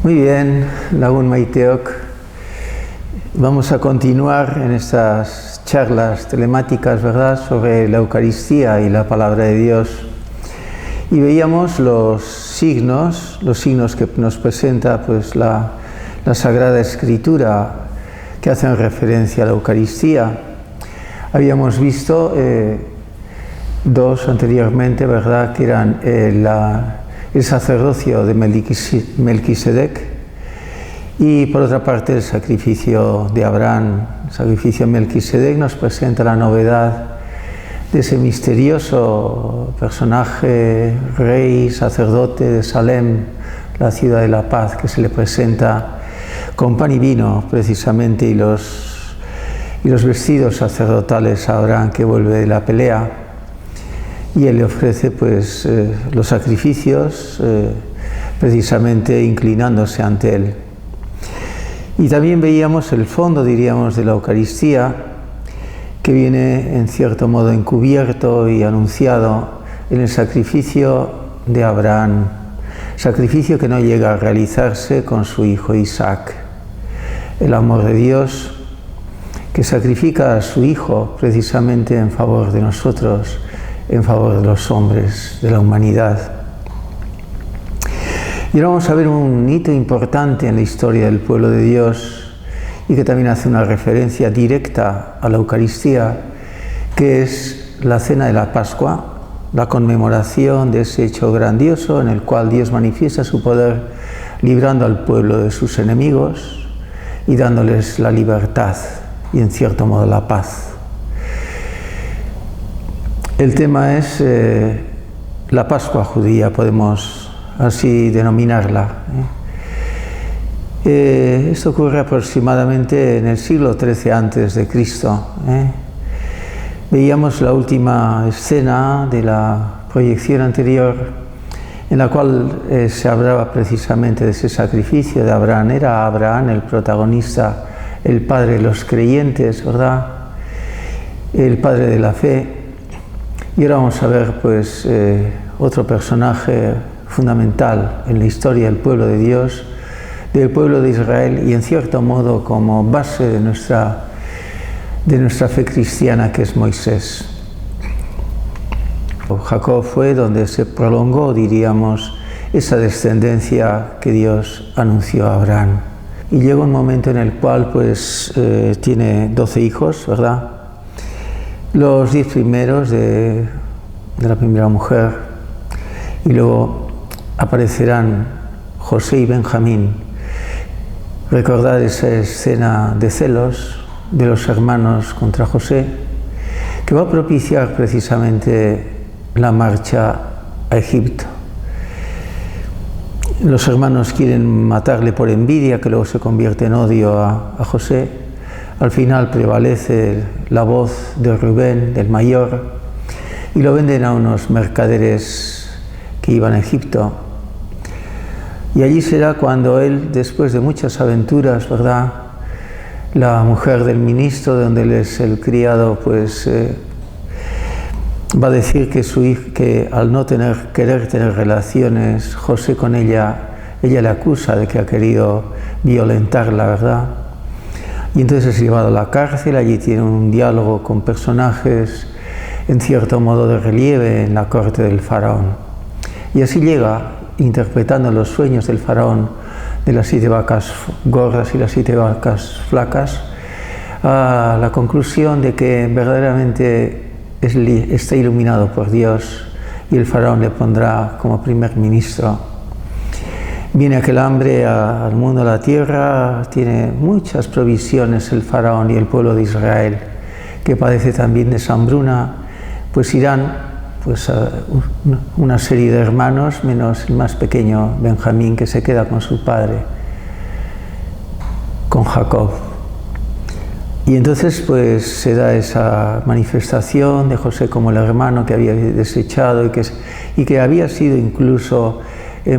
Muy bien, Lagun Maiteok. Vamos a continuar en estas charlas telemáticas, ¿verdad?, sobre la Eucaristía y la Palabra de Dios. Y veíamos los signos que nos presenta pues, la Sagrada Escritura, que hacen referencia a la Eucaristía. Habíamos visto dos anteriormente, ¿verdad?, que eran el sacerdocio de Melquisedec y por otra parte el sacrificio de Abraham. El sacrificio de Melquisedec nos presenta la novedad de ese misterioso personaje, rey, sacerdote de Salem, la ciudad de la paz, que se le presenta con pan y vino precisamente y los vestidos sacerdotales a Abraham, que vuelve de la pelea. Y él le ofrece pues, los sacrificios, precisamente inclinándose ante él. Y también veíamos el fondo, diríamos, de la Eucaristía, que viene en cierto modo encubierto y anunciado en el sacrificio de Abraham, sacrificio que no llega a realizarse con su hijo Isaac. El amor de Dios que sacrifica a su hijo precisamente en favor de nosotros, en favor de los hombres, de la humanidad. Y ahora vamos a ver un hito importante en la historia del pueblo de Dios y que también hace una referencia directa a la Eucaristía, que es la cena de la Pascua, la conmemoración de ese hecho grandioso en el cual Dios manifiesta su poder librando al pueblo de sus enemigos y dándoles la libertad y en cierto modo la paz. El tema es la Pascua judía, podemos así denominarla. Esto ocurre aproximadamente en el siglo XIII a.C. Veíamos la última escena de la proyección anterior, en la cual se hablaba precisamente de ese sacrificio de Abraham. Era Abraham el protagonista, el padre de los creyentes, ¿verdad?, el padre de la fe. Y ahora vamos a ver pues, otro personaje fundamental en la historia del pueblo de Dios, del pueblo de Israel, y en cierto modo como base de nuestra fe cristiana, que es Moisés. Jacob fue donde se prolongó, diríamos, esa descendencia que Dios anunció a Abraham. Y llega un momento en el cual pues, tiene 12 hijos, ¿verdad? Los 10 primeros de la primera mujer, y luego aparecerán José y Benjamín. Recordad esa escena de celos de los hermanos contra José, que va a propiciar precisamente la marcha a Egipto. Los hermanos quieren matarle por envidia, que luego se convierte en odio a José. Al final prevalece la voz de Rubén, del mayor, y lo venden a unos mercaderes que iban a Egipto. Y allí será cuando él, después de muchas aventuras, ¿verdad?, la mujer del ministro, de donde él es el criado, pues va a decir que su hijo, que al no querer tener relaciones, José con ella le acusa de que ha querido violentarla, ¿verdad? Y entonces es llevado a la cárcel. Allí tiene un diálogo con personajes en cierto modo de relieve en la corte del faraón. Y así llega, interpretando los sueños del faraón de las 7 vacas gordas y las 7 vacas flacas, a la conclusión de que verdaderamente está iluminado por Dios y el faraón le pondrá como primer ministro. Viene aquel hambre al mundo, a la tierra, tiene muchas provisiones el faraón y el pueblo de Israel, que padece también de hambruna, pues irán pues, a una serie de hermanos, menos el más pequeño, Benjamín, que se queda con su padre, con Jacob. Y entonces pues se da esa manifestación de José como el hermano que había desechado y que había sido incluso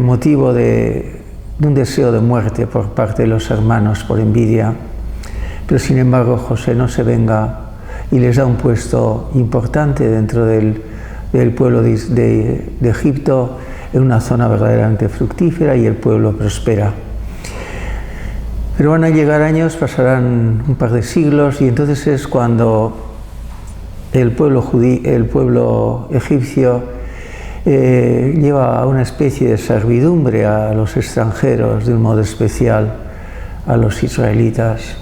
motivo de un deseo de muerte por parte de los hermanos por envidia. Pero sin embargo José no se venga y les da un puesto importante dentro del pueblo de Egipto, en una zona verdaderamente fructífera, y el pueblo prospera. Pero van a llegar años, pasarán un par de siglos, y entonces es cuando el pueblo egipcio lleva a una especie de servidumbre a los extranjeros, de un modo especial a los israelitas.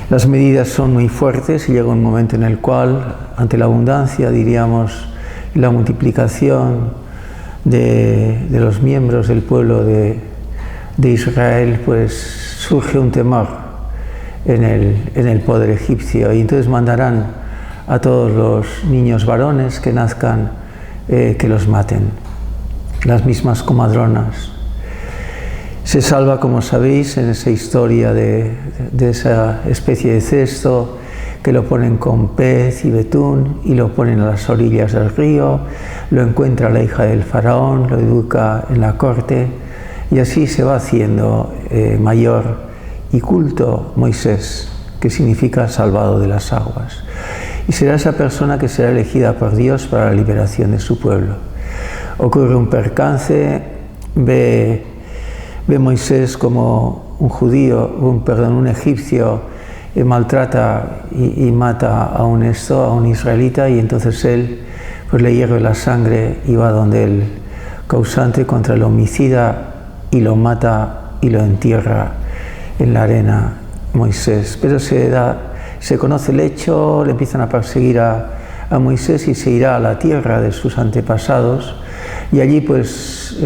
Las medidas son muy fuertes y llega un momento en el cual, ante la abundancia, diríamos, la multiplicación de los miembros del pueblo de Israel, pues surge un temor en el poder egipcio, y entonces mandarán a todos los niños varones que nazcan que los maten, las mismas comadronas. Se salva, como sabéis, en esa historia de esa especie de cesto que lo ponen con pez y betún y lo ponen a las orillas del río, lo encuentra la hija del faraón, lo educa en la corte, y así se va haciendo mayor y culto Moisés, que significa salvado de las aguas. Y será esa persona que será elegida por Dios para la liberación de su pueblo. Ocurre un percance, ve Moisés como un egipcio maltrata y mata a un israelita, y entonces él pues le hierve la sangre y va donde el causante contra el homicida y lo mata y lo entierra en la arena Moisés. Pero se conoce el hecho, le empiezan a perseguir a Moisés y se irá a la tierra de sus antepasados, y allí pues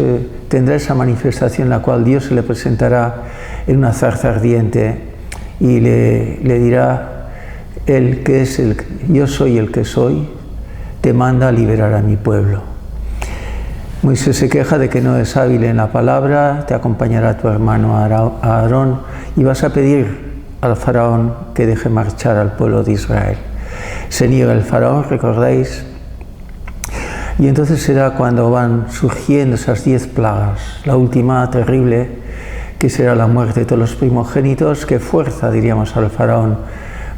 tendrá esa manifestación en la cual Dios se le presentará en una zarza ardiente y le dirá: el que es yo soy el que soy, te manda a liberar a mi pueblo. Moisés se queja de que no es hábil en la palabra, te acompañará tu hermano Aarón y vas a pedir al faraón que deje marchar al pueblo de Israel. Se niega el faraón, recordáis, y entonces será cuando van surgiendo esas 10 plagas, la última terrible, que será la muerte de todos los primogénitos, que fuerza, diríamos, al faraón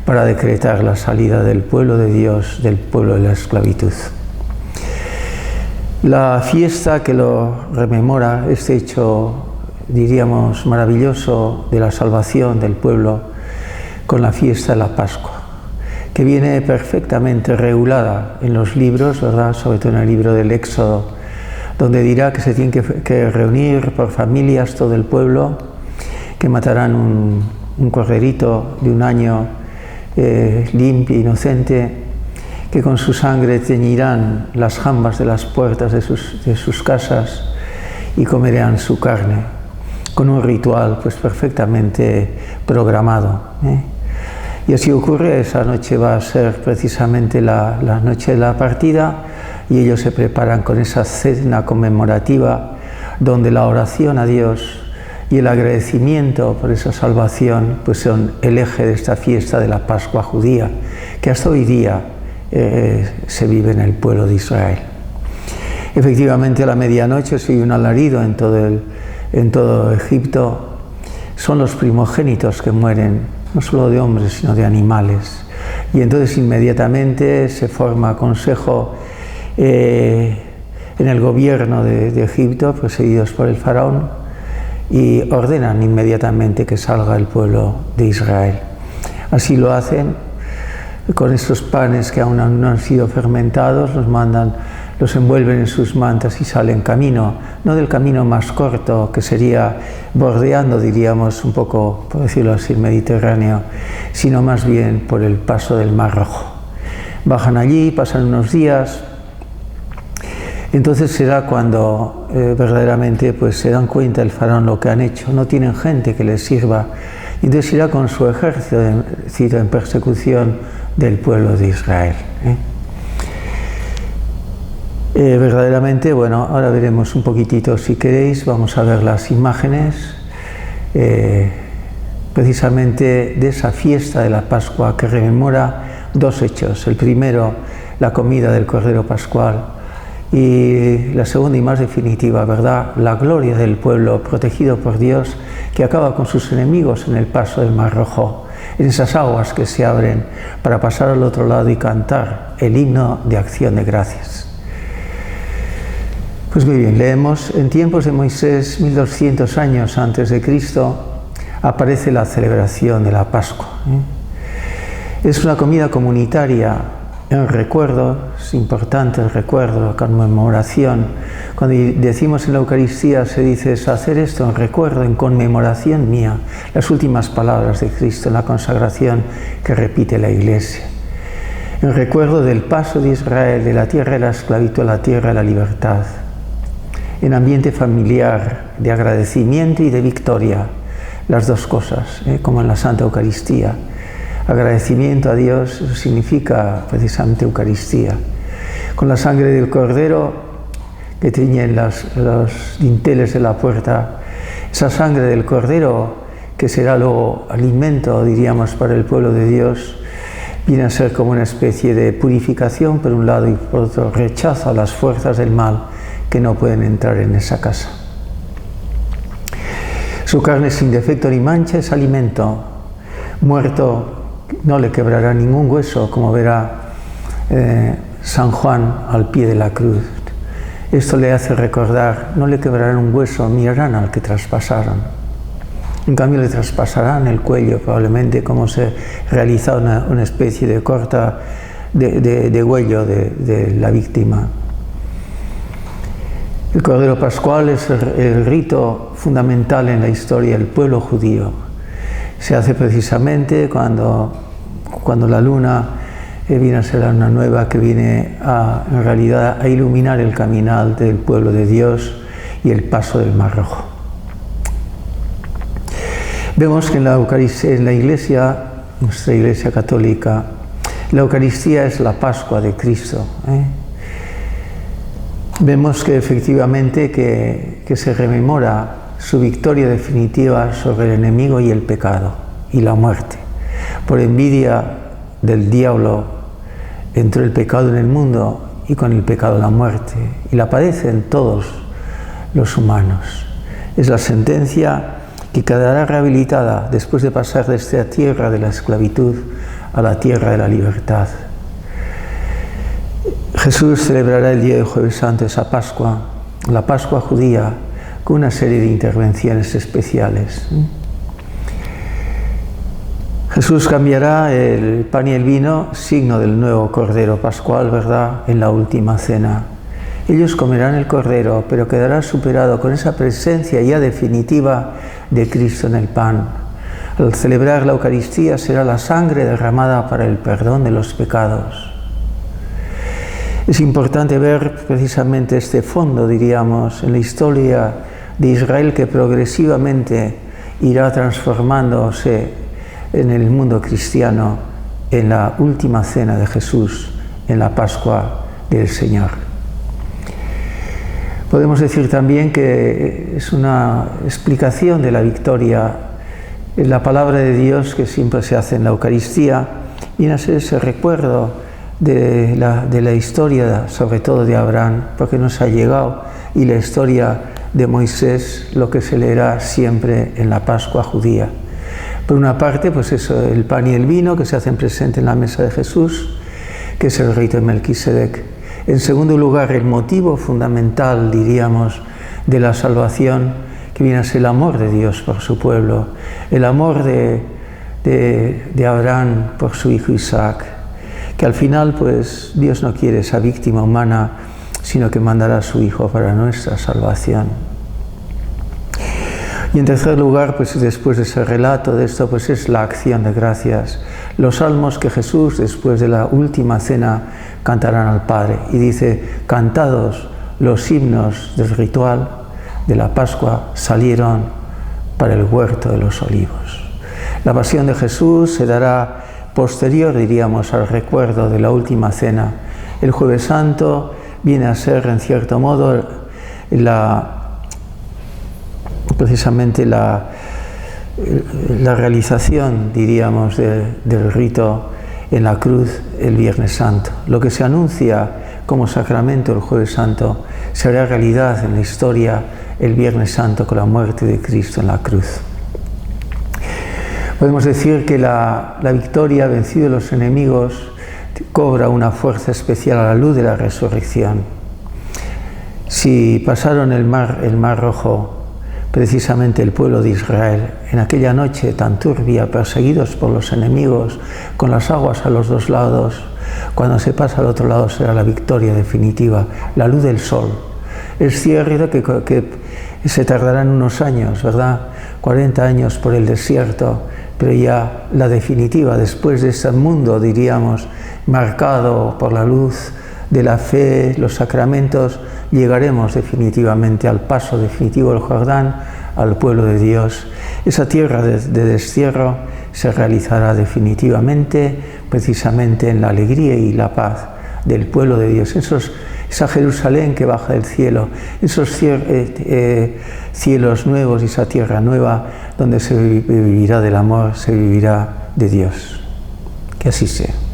para decretar la salida del pueblo de Dios, del pueblo de la esclavitud. La fiesta que lo rememora, este hecho, diríamos, maravilloso de la salvación del pueblo, con la fiesta de la Pascua, que viene perfectamente regulada en los libros, ¿verdad?, sobre todo en el libro del Éxodo, donde dirá que se tiene que reunir por familias todo el pueblo, que matarán un corderito de un año limpio, inocente, que con su sangre teñirán las jambas de las puertas de sus casas y comerán su carne, con un ritual pues perfectamente programado. Y así ocurre. Esa noche va a ser precisamente la noche de la partida, y ellos se preparan con esa cena conmemorativa donde la oración a Dios y el agradecimiento por esa salvación pues son el eje de esta fiesta de la Pascua judía, que hasta hoy día se vive en el pueblo de Israel. Efectivamente, a la medianoche se oye un alarido en todo Egipto. Son los primogénitos que mueren, no solo de hombres, sino de animales. Y entonces inmediatamente se forma consejo en el gobierno de Egipto, perseguidos por el faraón, y ordenan inmediatamente que salga el pueblo de Israel. Así lo hacen con estos panes que aún no han sido fermentados, los envuelven en sus mantas y salen camino, no del camino más corto, que sería bordeando, diríamos, un poco, por decirlo así, el Mediterráneo, sino más bien por el paso del Mar Rojo. Bajan allí, pasan unos días. Entonces será cuando verdaderamente pues, se dan cuenta el faraón lo que han hecho, no tienen gente que les sirva, y entonces irá con su ejército en persecución del pueblo de Israel. Verdaderamente, bueno, ahora veremos un poquitito, si queréis, vamos a ver las imágenes precisamente de esa fiesta de la Pascua que rememora 2 hechos. El primero, la comida del Cordero Pascual, y la segunda y más definitiva, ¿verdad?, la gloria del pueblo protegido por Dios, que acaba con sus enemigos en el paso del Mar Rojo, en esas aguas que se abren para pasar al otro lado y cantar el himno de acción de gracias. Pues muy bien, leemos: en tiempos de Moisés, 1200 años antes de Cristo, aparece la celebración de la Pascua. Es una comida comunitaria en recuerdo, es importante el recuerdo, la conmemoración. Cuando decimos en la Eucaristía se dice es hacer esto en recuerdo, en conmemoración mía, las últimas palabras de Cristo en la consagración que repite la Iglesia. En recuerdo del paso de Israel de la tierra de la esclavitud a la tierra de la libertad. En ambiente familiar, de agradecimiento y de victoria, las dos cosas, como en la Santa Eucaristía. Agradecimiento a Dios, eso significa precisamente Eucaristía. Con la sangre del Cordero que tiñen los dinteles de la puerta, esa sangre del Cordero que será luego alimento, diríamos, para el pueblo de Dios, viene a ser como una especie de purificación por un lado y por otro rechazo a las fuerzas del mal que no pueden entrar en esa casa. Su carne sin defecto ni mancha es alimento. Muerto no le quebrará ningún hueso, como verá San Juan al pie de la cruz. Esto le hace recordar, no le quebrarán un hueso, mirarán al que traspasaron. En cambio le traspasarán el cuello, probablemente, como se realiza una especie de corta de huello de la víctima. El Cordero Pascual es el rito fundamental en la historia del pueblo judío. Se hace precisamente cuando la luna viene a ser la luna nueva que viene en realidad a iluminar el caminar del pueblo de Dios y el paso del Mar Rojo. Vemos que en la Iglesia, nuestra Iglesia católica, la Eucaristía es la Pascua de Cristo. Vemos que efectivamente que se rememora su victoria definitiva sobre el enemigo y el pecado y la muerte. Por envidia del diablo entró el pecado en el mundo y con el pecado la muerte, y la padecen todos los humanos. Es la sentencia que quedará rehabilitada después de pasar de esta tierra de la esclavitud a la tierra de la libertad. Jesús celebrará el día de Jueves Santo, esa Pascua, la Pascua judía, con una serie de intervenciones especiales. Jesús cambiará el pan y el vino, signo del nuevo Cordero Pascual, ¿verdad?, en la última cena. Ellos comerán el Cordero, pero quedará superado con esa presencia ya definitiva de Cristo en el pan. Al celebrar la Eucaristía será la sangre derramada para el perdón de los pecados. Es importante ver precisamente este fondo, diríamos, en la historia de Israel, que progresivamente irá transformándose en el mundo cristiano en la última cena de Jesús, en la Pascua del Señor. Podemos decir también que es una explicación de la victoria en la palabra de Dios que siempre se hace en la Eucaristía, viene a ser ese recuerdo de la historia, sobre todo de Abraham, porque nos ha llegado, y la historia de Moisés, lo que se leerá siempre en la Pascua judía. Por una parte, pues eso, el pan y el vino que se hacen presente en la mesa de Jesús, que es el rito de Melquisedec. En segundo lugar, el motivo fundamental, diríamos, de la salvación, que viene a ser el amor de Dios por su pueblo, el amor de Abraham por su hijo Isaac, que al final, pues, Dios no quiere esa víctima humana, sino que mandará a su Hijo para nuestra salvación. Y en tercer lugar, pues después de ese relato de esto, pues es la acción de gracias. Los salmos que Jesús, después de la última cena, cantarán al Padre. Y dice: cantados los himnos del ritual de la Pascua, salieron para el huerto de los olivos. La pasión de Jesús se dará posterior, diríamos, al recuerdo de la última cena. El Jueves Santo viene a ser, en cierto modo, precisamente la realización, diríamos, del rito en la cruz el Viernes Santo. Lo que se anuncia como sacramento el Jueves Santo será realidad en la historia el Viernes Santo con la muerte de Cristo en la cruz. Podemos decir que la victoria, vencido los enemigos, cobra una fuerza especial a la luz de la resurrección. Si pasaron el mar Rojo, precisamente el pueblo de Israel, en aquella noche tan turbia, perseguidos por los enemigos, con las aguas a los dos lados, cuando se pasa al otro lado será la victoria definitiva, la luz del sol. Es cierto que se tardarán unos años, ¿verdad? 40 años por el desierto, pero ya la definitiva, después de este mundo, diríamos, marcado por la luz de la fe, los sacramentos, llegaremos definitivamente al paso definitivo del Jordán, al pueblo de Dios. Esa tierra de destierro se realizará definitivamente, precisamente en la alegría y la paz del pueblo de Dios. Esa Jerusalén que baja del cielo, esos cielos nuevos y esa tierra nueva donde se vivirá del amor, se vivirá de Dios. Que así sea.